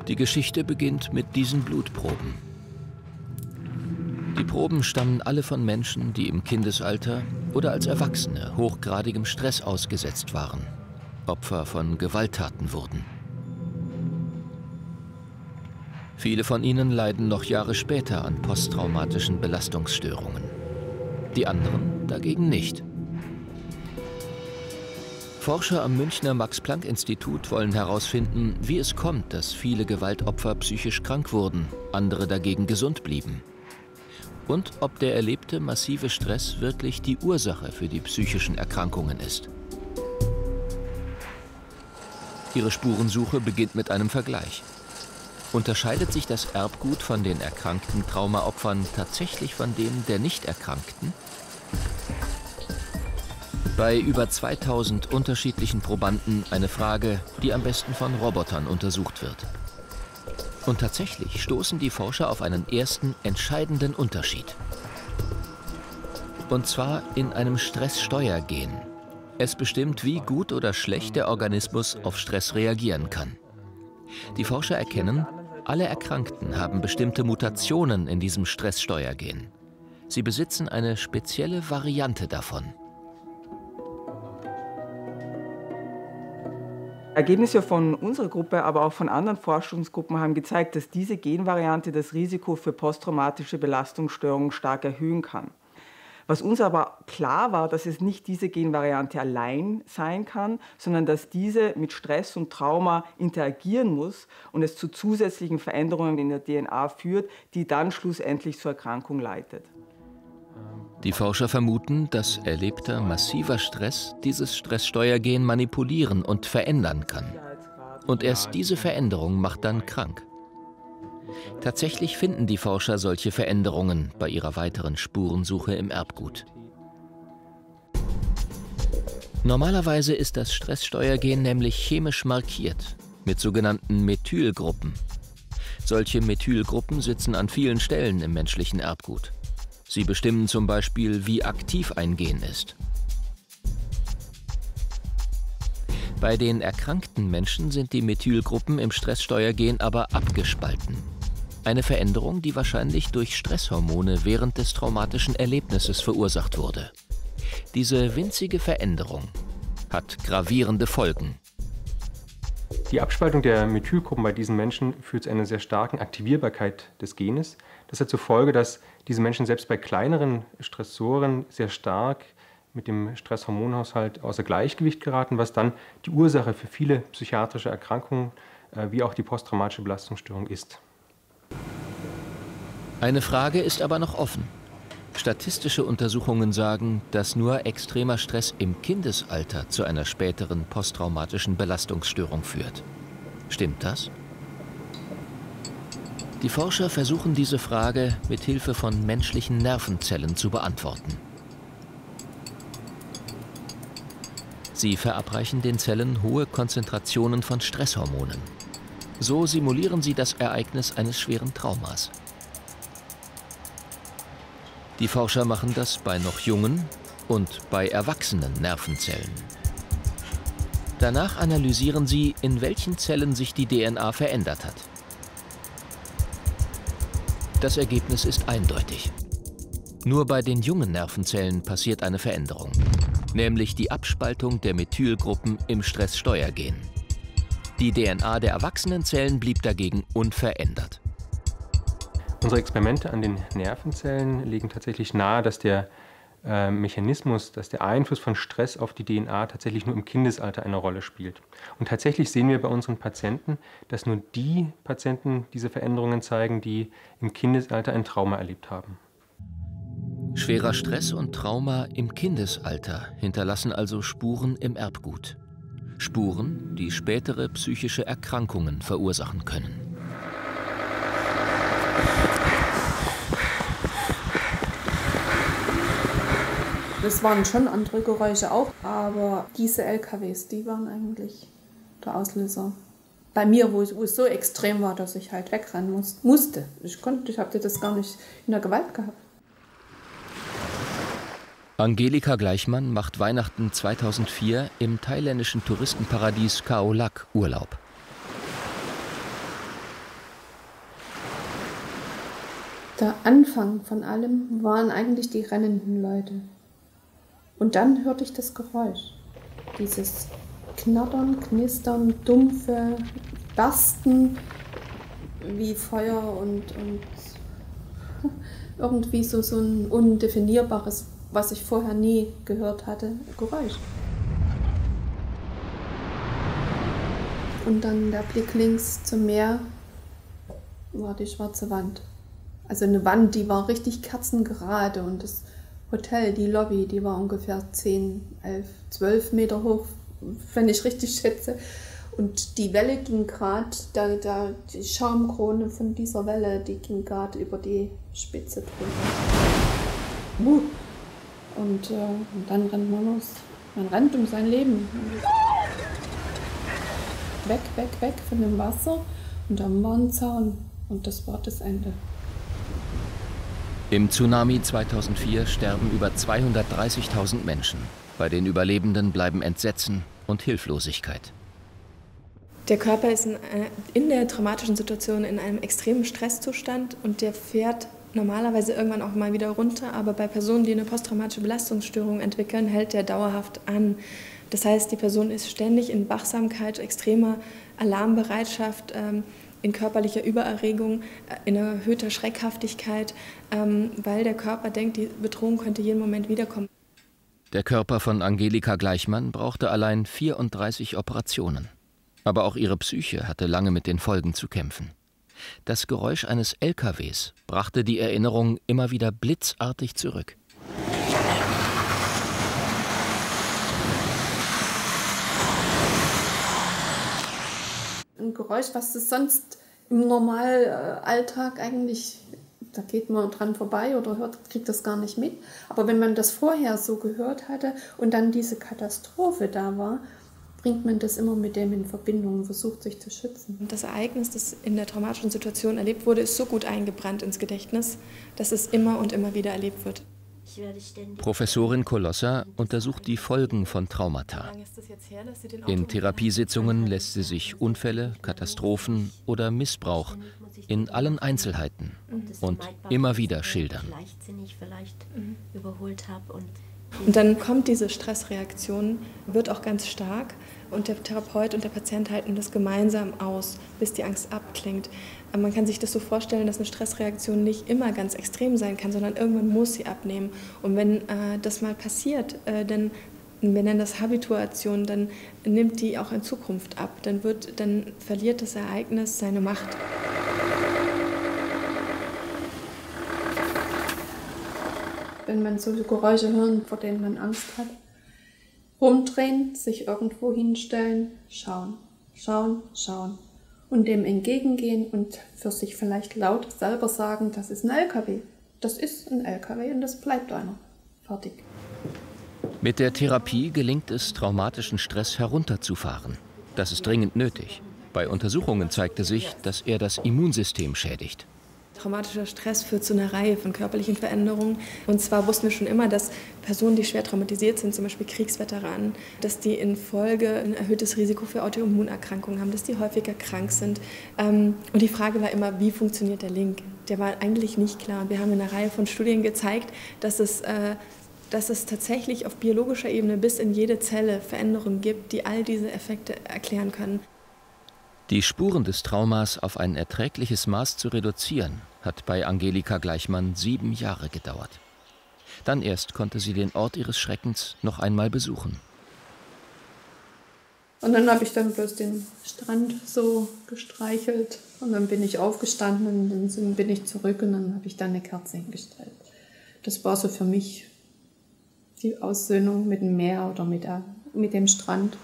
Die Geschichte beginnt mit diesen Blutproben. Die Proben stammen alle von Menschen, die im Kindesalter oder als Erwachsene hochgradigem Stress ausgesetzt waren, Opfer von Gewalttaten wurden. Viele von ihnen leiden noch Jahre später an posttraumatischen Belastungsstörungen. Die anderen dagegen nicht. Forscher am Münchner Max-Planck-Institut wollen herausfinden, wie es kommt, dass viele Gewaltopfer psychisch krank wurden, andere dagegen gesund blieben. Und ob der erlebte massive Stress wirklich die Ursache für die psychischen Erkrankungen ist. Ihre Spurensuche beginnt mit einem Vergleich. Unterscheidet sich das Erbgut von den erkrankten Traumaopfern tatsächlich von dem der Nicht-Erkrankten? Bei über 2000 unterschiedlichen Probanden eine Frage, die am besten von Robotern untersucht wird. Und tatsächlich stoßen die Forscher auf einen ersten entscheidenden Unterschied. Und zwar in einem Stresssteuergen. Es bestimmt, wie gut oder schlecht der Organismus auf Stress reagieren kann. Die Forscher erkennen, alle Erkrankten haben bestimmte Mutationen in diesem Stresssteuergen. Sie besitzen eine spezielle Variante davon. Ergebnisse von unserer Gruppe, aber auch von anderen Forschungsgruppen haben gezeigt, dass diese Genvariante das Risiko für posttraumatische Belastungsstörungen stark erhöhen kann. Was uns aber klar war, dass es nicht diese Genvariante allein sein kann, sondern dass diese mit Stress und Trauma interagieren muss und es zu zusätzlichen Veränderungen in der DNA führt, die dann schlussendlich zur Erkrankung leitet. Die Forscher vermuten, dass erlebter massiver Stress dieses Stresssteuergen manipulieren und verändern kann. Und erst diese Veränderung macht dann krank. Tatsächlich finden die Forscher solche Veränderungen bei ihrer weiteren Spurensuche im Erbgut. Normalerweise ist das Stresssteuergen nämlich chemisch markiert mit sogenannten Methylgruppen. Solche Methylgruppen sitzen an vielen Stellen im menschlichen Erbgut. Sie bestimmen zum Beispiel, wie aktiv ein Gen ist. Bei den erkrankten Menschen sind die Methylgruppen im Stresssteuergen aber abgespalten. Eine Veränderung, die wahrscheinlich durch Stresshormone während des traumatischen Erlebnisses verursacht wurde. Diese winzige Veränderung hat gravierende Folgen. Die Abspaltung der Methylgruppen bei diesen Menschen führt zu einer sehr starken Aktivierbarkeit des Genes. Das hat zur Folge, dass diese Menschen selbst bei kleineren Stressoren sehr stark mit dem Stresshormonhaushalt außer Gleichgewicht geraten, was dann die Ursache für viele psychiatrische Erkrankungen wie auch die posttraumatische Belastungsstörung ist. Eine Frage ist aber noch offen. Statistische Untersuchungen sagen, dass nur extremer Stress im Kindesalter zu einer späteren posttraumatischen Belastungsstörung führt. Stimmt das? Die Forscher versuchen diese Frage mit Hilfe von menschlichen Nervenzellen zu beantworten. Sie verabreichen den Zellen hohe Konzentrationen von Stresshormonen. So simulieren sie das Ereignis eines schweren Traumas. Die Forscher machen das bei noch jungen und bei erwachsenen Nervenzellen. Danach analysieren sie, in welchen Zellen sich die DNA verändert hat. Das Ergebnis ist eindeutig. Nur bei den jungen Nervenzellen passiert eine Veränderung, nämlich die Abspaltung der Methylgruppen im Stresssteuergen. Die DNA der erwachsenen Zellen blieb dagegen unverändert. Unsere Experimente an den Nervenzellen legen tatsächlich nahe, dass der Mechanismus, dass der Einfluss von Stress auf die DNA tatsächlich nur im Kindesalter eine Rolle spielt. Und tatsächlich sehen wir bei unseren Patienten, dass nur die Patienten diese Veränderungen zeigen, die im Kindesalter ein Trauma erlebt haben. Schwerer Stress und Trauma im Kindesalter hinterlassen also Spuren im Erbgut. Spuren, die spätere psychische Erkrankungen verursachen können. Es waren schon andere Geräusche auch, aber diese LKWs, die waren eigentlich der Auslöser. Bei mir, wo es so extrem war, dass ich halt wegrennen musste. Ich habe das gar nicht in der Gewalt gehabt. Angelika Gleichmann macht Weihnachten 2004 im thailändischen Touristenparadies Khao Lak Urlaub. Der Anfang von allem waren eigentlich die rennenden Leute. Und dann hörte ich das Geräusch. Dieses Knattern, Knistern, dumpfe Bersten wie Feuer und irgendwie so ein undefinierbares, was ich vorher nie gehört hatte, Geräusch. Und dann der Blick links zum Meer war die schwarze Wand. Also eine Wand, die war richtig kerzengerade und das Hotel, die Lobby, die war ungefähr 10, 11, 12 Meter hoch, wenn ich richtig schätze. Und die Welle ging gerade, die Schaumkrone von dieser Welle, die ging gerade über die Spitze drüber. Und dann rennt man los. Man rennt um sein Leben. Weg von dem Wasser. Und dann war ein Zaun. Und das war das Ende. Im Tsunami 2004 sterben über 230.000 Menschen. Bei den Überlebenden bleiben Entsetzen und Hilflosigkeit. Der Körper ist in der traumatischen Situation in einem extremen Stresszustand und der fährt normalerweise irgendwann auch mal wieder runter, aber bei Personen, die eine posttraumatische Belastungsstörung entwickeln, hält der dauerhaft an. Das heißt, die Person ist ständig in Wachsamkeit, extremer Alarmbereitschaft, in körperlicher Übererregung, in erhöhter Schreckhaftigkeit, weil der Körper denkt, die Bedrohung könnte jeden Moment wiederkommen. Der Körper von Angelika Gleichmann brauchte allein 34 Operationen. Aber auch ihre Psyche hatte lange mit den Folgen zu kämpfen. Das Geräusch eines LKWs brachte die Erinnerung immer wieder blitzartig zurück. Ein Geräusch, was es sonst im Normalalltag eigentlich, da geht man dran vorbei oder kriegt das gar nicht mit. Aber wenn man das vorher so gehört hatte und dann diese Katastrophe da war, bringt man das immer mit dem in Verbindung und versucht sich zu schützen. Und das Ereignis, das in der traumatischen Situation erlebt wurde, ist so gut eingebrannt ins Gedächtnis, dass es immer und immer wieder erlebt wird. Professorin Kolossa untersucht die Folgen von Traumata. In Therapiesitzungen lässt sie sich Unfälle, Katastrophen oder Missbrauch in allen Einzelheiten und immer wieder schildern. Und dann kommt diese Stressreaktion, wird auch ganz stark und der Therapeut und der Patient halten das gemeinsam aus, bis die Angst abklingt. Aber man kann sich das so vorstellen, dass eine Stressreaktion nicht immer ganz extrem sein kann, sondern irgendwann muss sie abnehmen. Und wenn das mal passiert, dann, wir nennen das Habituation, dann nimmt die auch in Zukunft ab. Dann verliert das Ereignis seine Macht. Wenn man so Geräusche hört, vor denen man Angst hat, rumdrehen, sich irgendwo hinstellen, schauen und dem entgegengehen und für sich vielleicht laut selber sagen, das ist ein LKW. Das ist ein LKW und das bleibt einer. Fertig. Mit der Therapie gelingt es, traumatischen Stress herunterzufahren. Das ist dringend nötig. Bei Untersuchungen zeigte sich, dass er das Immunsystem schädigt. Traumatischer Stress führt zu einer Reihe von körperlichen Veränderungen. Und zwar wussten wir schon immer, dass Personen, die schwer traumatisiert sind, zum Beispiel Kriegsveteranen, dass die in Folge ein erhöhtes Risiko für Autoimmunerkrankungen haben, dass die häufiger krank sind. Und die Frage war immer, wie funktioniert der Link? Der war eigentlich nicht klar. Wir haben in einer Reihe von Studien gezeigt, dass es tatsächlich auf biologischer Ebene bis in jede Zelle Veränderungen gibt, die all diese Effekte erklären können. Die Spuren des Traumas auf ein erträgliches Maß zu reduzieren, hat bei Angelika Gleichmann 7 Jahre gedauert. Dann erst konnte sie den Ort ihres Schreckens noch einmal besuchen. Und dann habe ich dann bloß den Strand so gestreichelt und dann bin ich aufgestanden und dann bin ich zurück und dann habe ich da eine Kerze hingestellt. Das war so für mich die Aussöhnung mit dem Meer oder mit dem Strand.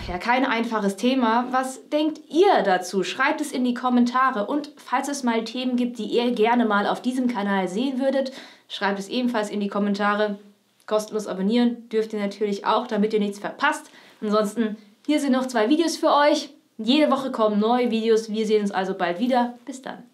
Ja, kein einfaches Thema. Was denkt ihr dazu? Schreibt es in die Kommentare. Und falls es mal Themen gibt, die ihr gerne mal auf diesem Kanal sehen würdet, schreibt es ebenfalls in die Kommentare. Kostenlos abonnieren dürft ihr natürlich auch, damit ihr nichts verpasst. Ansonsten, hier sind noch 2 Videos für euch. Jede Woche kommen neue Videos. Wir sehen uns also bald wieder. Bis dann.